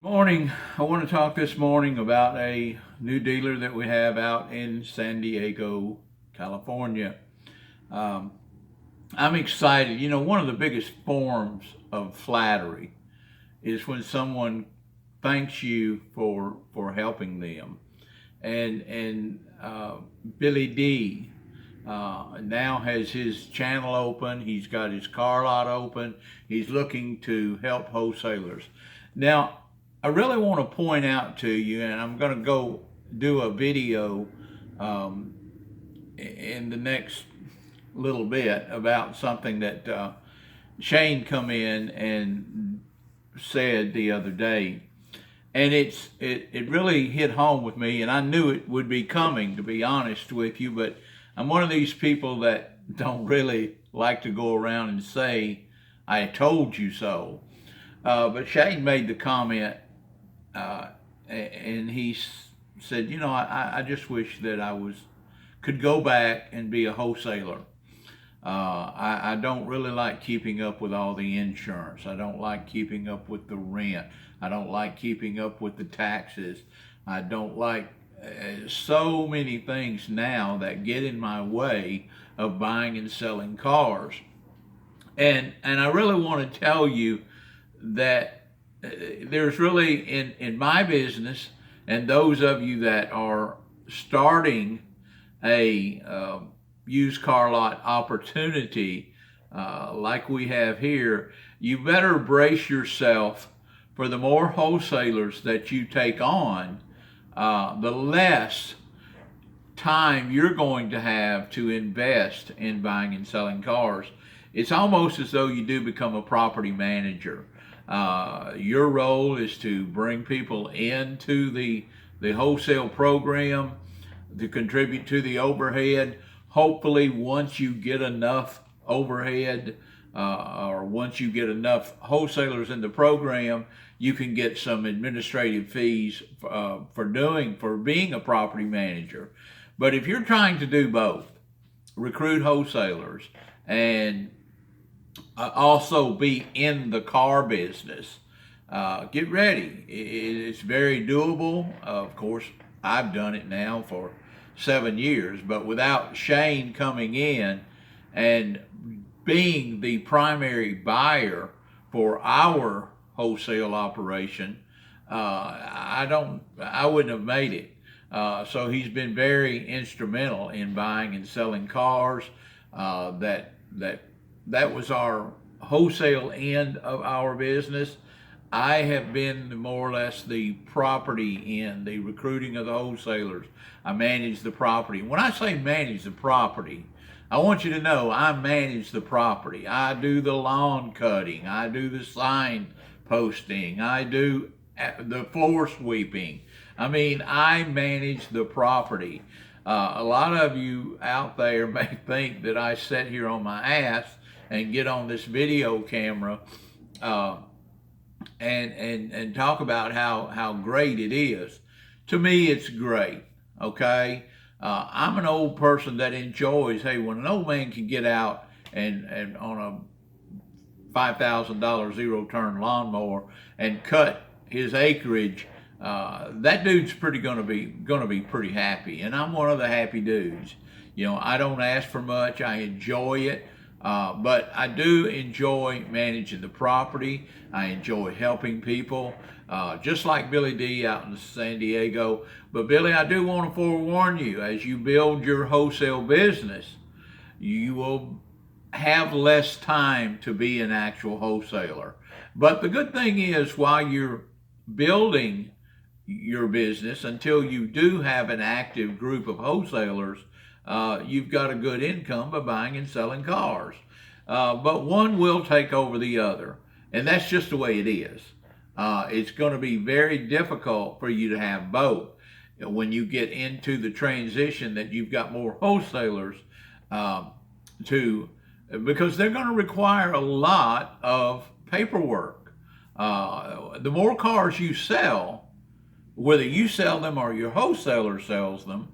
Morning. I want to talk this morning about a new dealer that we have out in San Diego, California. Um, I'm excited. One of the biggest forms of flattery is when someone thanks you for helping them. And Billy D now has his channel open. He's got his car lot open. He's looking to help wholesalers. Now, I really want to point out to you, and I'm going to go do a video um, in the next little bit about something that Shane come in and said the other day, and it really hit home with me, and I knew it would be coming, to be honest with you. But I'm one of these people that don't really like to go around and say, "I told you so." But Shane made the comment, and he said, I just wish that could go back and be a wholesaler. I don't really like keeping up with all the insurance. I don't like keeping up with the rent. I don't like keeping up with the taxes. I don't like so many things now that get in my way of buying and selling cars. And I really want to tell you that there's really in my business, and those of you that are starting a used car lot opportunity like we have here, you better brace yourself for the more wholesalers that you take on, the less time you're going to have to invest in buying and selling cars. It's almost as though you do become a property manager. Your role is to bring people into the wholesale program, to contribute to the overhead. Hopefully, once you get enough overhead, or once you get enough wholesalers in the program, you can get some administrative fees for being a property manager. But if you're trying to do both, recruit wholesalers and also be in the car business, get ready. It's very doable. Of course, I've done it now for 7 years, but without Shane coming in and being the primary buyer for our wholesale operation, I wouldn't have made it. So he's been very instrumental in buying and selling cars. That was our wholesale end of our business. I have been more or less the property end, the recruiting of the wholesalers. I manage the property. When I say manage the property, I want you to know I manage the property. I do the lawn cutting. I do the sign posting. I do the floor sweeping. I mean, I manage the property. A lot of you out there may think that I sit here on my ass and get on this video camera and talk about how great it is. To me, it's great. Okay, I'm an old person that enjoys. Hey, when an old man can get out and on a $5,000 zero-turn lawnmower and cut his acreage, that dude's gonna be pretty happy, and I'm one of the happy dudes. I don't ask for much. I enjoy it. But I do enjoy managing the property. I enjoy helping people, just like Billy D out in San Diego. But Billy, I do want to forewarn you, as you build your wholesale business, you will have less time to be an actual wholesaler. But the good thing is, while you're building your business, until you do have an active group of wholesalers, you've got a good income by buying and selling cars. But one will take over the other, and that's just the way it is. It's going to be very difficult for you to have both when you get into the transition that you've got more wholesalers to because they're going to require a lot of paperwork. The more cars you sell, whether you sell them or your wholesaler sells them,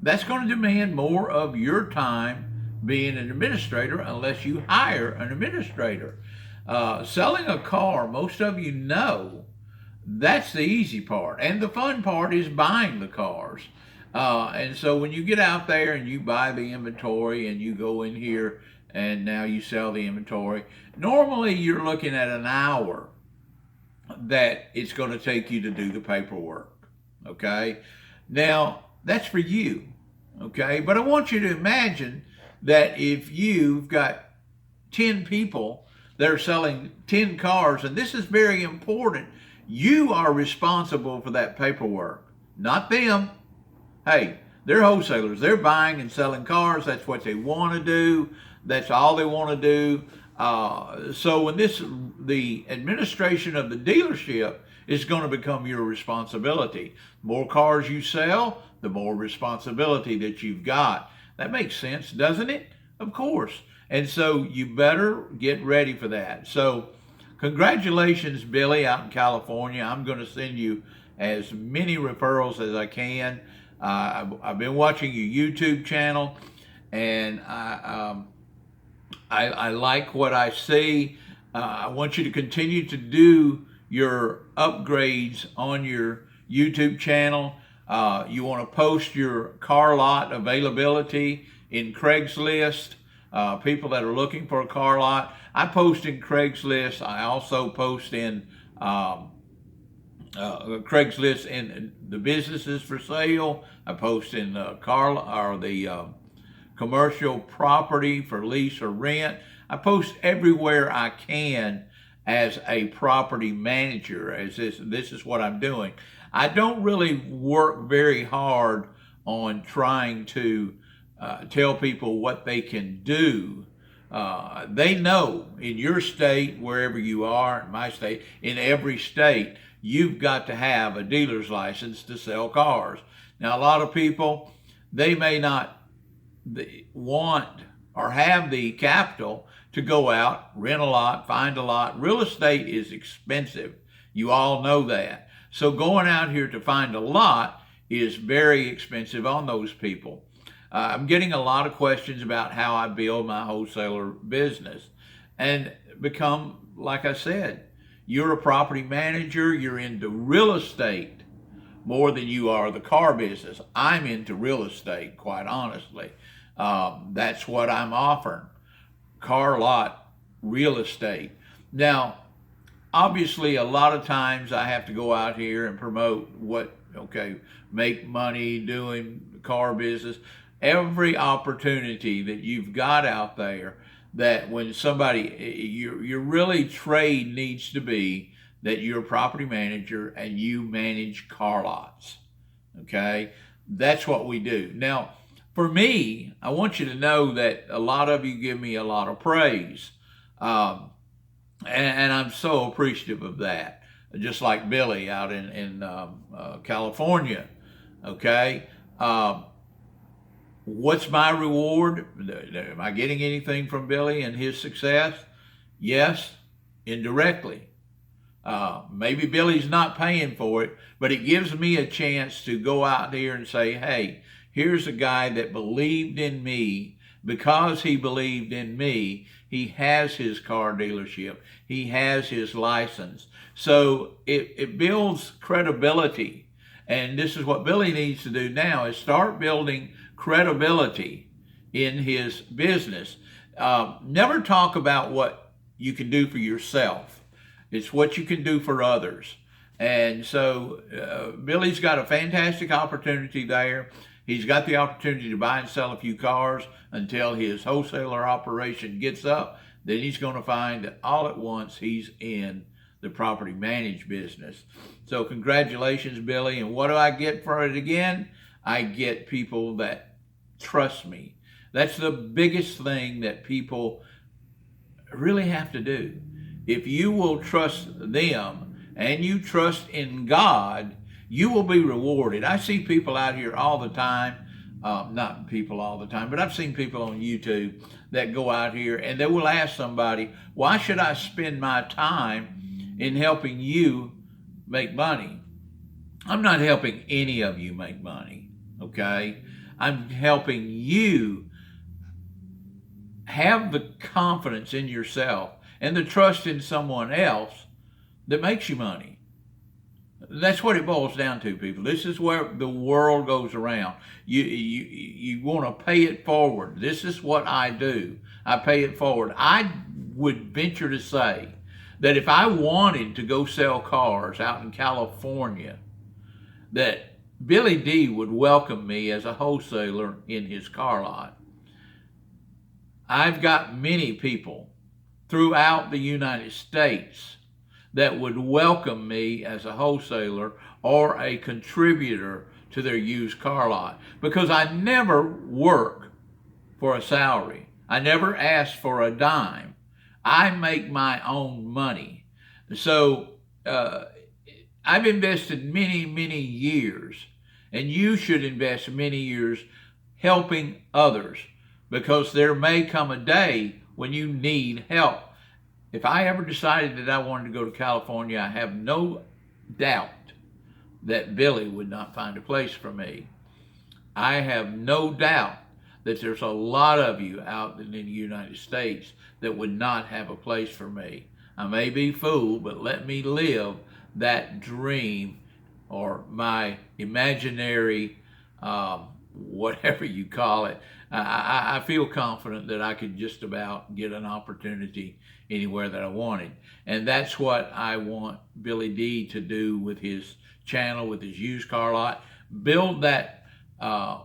that's going to demand more of your time being an administrator, unless you hire an administrator. Selling a car, most of you know, That's the easy part. And the fun part is buying the cars. And so when you get out there and you buy the inventory and you go in here and now you sell the inventory, normally you're looking at an hour that it's going to take you to do the paperwork. Okay. Now that's for you. Okay. But I want you to imagine that if you've got 10 people that are selling 10 cars, and this is very important, you are responsible for that paperwork, not them. Hey, they're wholesalers. They're buying and selling cars. That's what they want to do. That's all they want to do. So when the administration of the dealership is going to become your responsibility. The more cars you sell, the more responsibility that you've got. That makes sense, doesn't it? Of course. And so you better get ready for that. So congratulations, Billy, out in California. I'm going to send you as many referrals as I can. I've been watching your YouTube channel, and I like what I see. I want you to continue to do your upgrades on your YouTube channel. You want to post your car lot availability in Craigslist. People that are looking for a car lot. I post in Craigslist. I also post in Craigslist in the businesses for sale. I post in the commercial property for lease or rent. I post everywhere I can as a property manager. As this is what I'm doing. I don't really work very hard on trying to tell people what they can do. They know in your state, wherever you are, in my state, in every state, you've got to have a dealer's license to sell cars. Now, a lot of people, they may not want or have the capital to go out, rent a lot, find a lot. Real estate is expensive. You all know that. So going out here to find a lot is very expensive on those people. I'm getting a lot of questions about how I build my wholesaler business and become, like I said, you're a property manager, you're into real estate more than you are the car business. I'm into real estate, quite honestly. That's what I'm offering, car lot real estate. Now, obviously, a lot of times I have to go out here and promote make money doing car business. Every opportunity that you've got out there, that when somebody, your really trade needs to be that you're a property manager and you manage car lots. Okay, that's what we do. Now, for me, I want you to know that a lot of you give me a lot of praise. And I'm so appreciative of that. Just like Billy out in California. Okay. What's my reward? Am I getting anything from Billy and his success? Yes, indirectly. Maybe Billy's not paying for it, but it gives me a chance to go out there and say, hey, here's a guy that believed in me. Because he believed in me, he has his car dealership. He has his license. So it builds credibility. And this is what Billy needs to do now, is start building credibility in his business. Never talk about what you can do for yourself. It's what you can do for others. And so Billy's got a fantastic opportunity there. He's got the opportunity to buy and sell a few cars until his wholesaler operation gets up. Then he's going to find that all at once he's in the property managed business. So congratulations, Billy. And what do I get for it again? I get people that trust me. That's the biggest thing that people really have to do. If you will trust them and you trust in God, you will be rewarded. I see people out here all the time, not people all the time, but I've seen people on YouTube that go out here and they will ask somebody, why should I spend my time in helping you make money? I'm not helping any of you make money, okay? I'm helping you have the confidence in yourself and the trust in someone else that makes you money. That's what it boils down to, people. This is where the world goes around. You want to pay it forward. This is what I do. I pay it forward. I would venture to say that if I wanted to go sell cars out in California, that Billy D would welcome me as a wholesaler in his car lot. I've got many people throughout the United States that would welcome me as a wholesaler or a contributor to their used car lot, because I never work for a salary. I never ask for a dime. I make my own money. So I've invested many, many years, and you should invest many years helping others, because there may come a day when you need help. If I ever decided that I wanted to go to California, I have no doubt that Billy would not find a place for me. I have no doubt that there's a lot of you out in the United States that would not have a place for me. I may be fooled, but let me live that dream, or my imaginary, whatever you call it. I feel confident that I could just about get an opportunity anywhere that I wanted. And that's what I want Billy D to do with his channel, with his used car lot. Build that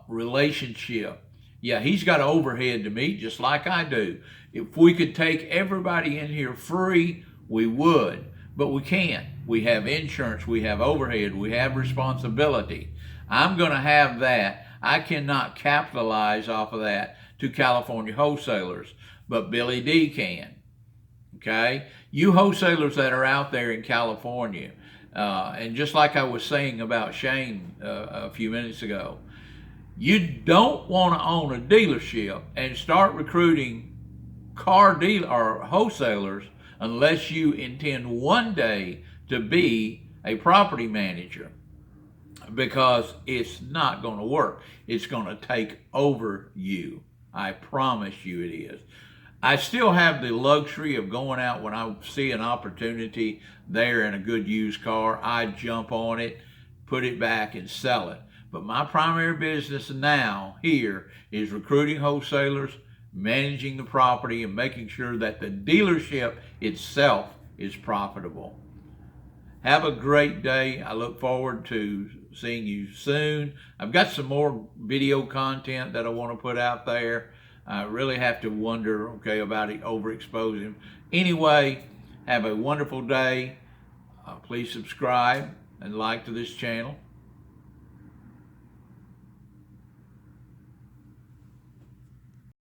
relationship. Yeah, he's got an overhead to meet just like I do. If we could take everybody in here free, we would. But we can't. We have insurance, we have overhead, we have responsibility. I'm going to have that. I cannot capitalize off of that to California wholesalers, but Billy D can. Okay? You wholesalers that are out there in California, and just like I was saying about Shane a few minutes ago, you don't want to own a dealership and start recruiting car dealer or wholesalers unless you intend one day to be a property manager, because it's not going to work. It's going to take over you. I promise you it is. I still have the luxury of going out when I see an opportunity there in a good used car. I jump on it, put it back, and sell it. But my primary business now here is recruiting wholesalers, managing the property, and making sure that the dealership itself is profitable. Have a great day. I look forward to seeing you soon. I've got some more video content that I want to put out there. I really have to wonder, about it overexposing. Anyway, have a wonderful day. Please subscribe and like to this channel.